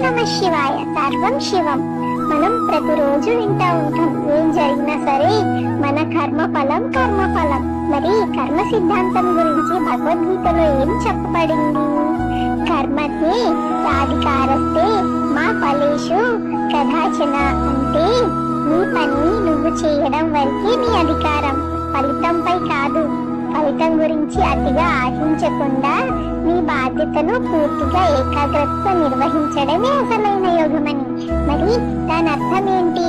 నమ శివాయ, సర్వం శివం. మనం ప్రతిరోజు వింటా ఉంటాం, ఏం జరిగినా సరే మన కర్మఫలం కర్మఫలం. మరి కర్మ సిద్ధాంతం గురించి భగవద్గీతలో ఏం చెప్పబడింది? కర్మతే సాధికారస్తే మా ఫలేషు కదాచన. అంటే నీ పని నువ్వు చేయడం వరకే నీ అధికారం, ఫలితంపై కాదు. ఫలితం గురించి అతిగా ఆశించకుండా నీ బాధ్యతను పూర్తిగా ఏకాగ్రతతో నిర్వహించడమే అసలైన యోగమని. మరి దాని అర్థం ఏంటి?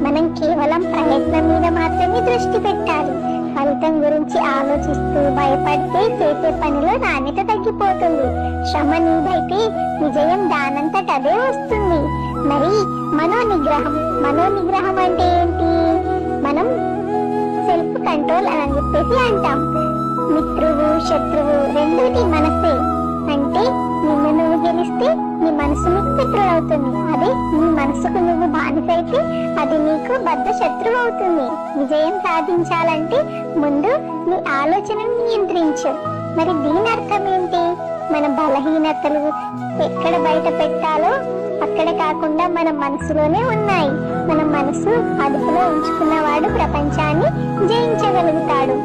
మనం కేవలం ప్రయత్నం మీద మాత్రమే దృష్టి పెట్టాలి. ఫలితం గురించి ఆలోచిస్తూ భయపడితే చేసే పనిలో నాణ్యత తగ్గిపోతుంది. శ్రమ నీదైతే విజయం దానంతట అదే వస్తుంది. మరి మనోనిగ్రహం అంటే ఏంటి? మనం సెల్ఫ్ కంట్రోల్ అని చెప్పేసి అంటాం. మిత్రువు శత్రువు రెండోటి మనసే. అంటే నిన్ను నువ్వు గెలిస్తే నీ మనసు నీకు మిత్రుడవుతుంది. అదే నీ మనసుకు నువ్వు బానిసైతే అది నీకు బద్ద శత్రువు అవుతుంది. విజయం సాధించాలంటే ముందు నీ ఆలోచనను నియంత్రించు. మరి దీని అర్థం ఏంటి? మన బలహీనతలు ఎక్కడ బయట పెట్టాలో అక్కడ కాకుండా మన మనసులోనే ఉన్నాయి. మన మనసు అదుపులో ఉంచుకున్నవాడు ప్రపంచాన్ని జయించగలుగుతాడు.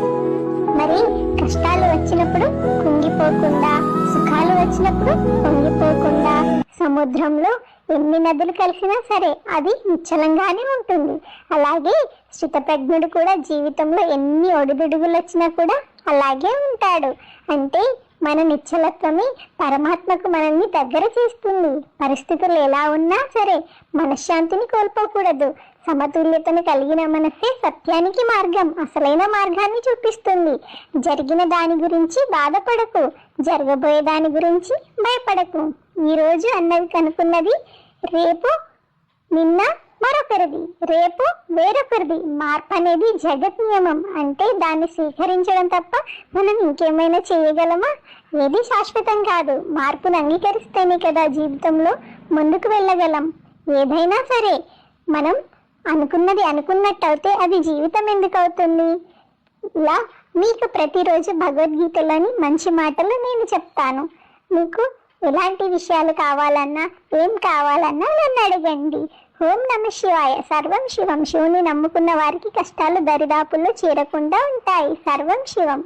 మరి కష్టాలు వచ్చినప్పుడు కుంగిపోకుండా, సుఖాలు వచ్చినప్పుడు పొంగిపోకుండా, సముద్రంలో ఎన్ని నదులు కలిసినా సరే అది నిశ్చలంగానే ఉంటుంది. అలాగే స్థితప్రజ్ఞుడు కూడా జీవితంలో ఎన్ని ఒడిదుడుగులు వచ్చినా కూడా అలాగే ఉంటాడు. అంటే మన నిశ్చలత్వమే పరమాత్మకు మనల్ని దగ్గర చేస్తుంది. పరిస్థితులు ఎలా ఉన్నా సరే మనశ్శాంతిని కోల్పోకూడదు. సమతుల్యతను కలిగిన మనసే సత్యానికి మార్గం, అసలైన మార్గాన్ని చూపిస్తుంది. జరిగిన దాని గురించి బాధపడకు, జరగబోయే దాని గురించి భయపడకు. ఈరోజు అన్నది కనుక్కున్నది రేపు నిన్న మరొకరిది, రేపు వేరొకరిది. మార్పు అనేది జగత్ నియమం. అంటే దాన్ని స్వీకరించడం తప్ప మనం ఇంకేమైనా చేయగలమా? ఏది శాశ్వతం కాదు. మార్పును అంగీకరిస్తేనే కదా జీవితంలో ముందుకు వెళ్ళగలం. ఏదైనా సరే మనం అనుకున్నది అనుకున్నట్టు అయితే అది జీవితం ఎందుకు అవుతుంది? ఇలా మీకు ప్రతిరోజు భగవద్గీతలోని మంచి మాటలు నేను చెప్తాను. మీకు ఎలాంటి విషయాలు కావాలన్నా ఏం కావాలన్నా నన్ను అడగండి. ఓం నమ శివాయ, సర్వం శివం. శివుని నమ్ముకున్న వారికి కష్టాలు దరిదాపుల్లో చేరకుండా ఉంటాయి. సర్వం శివం.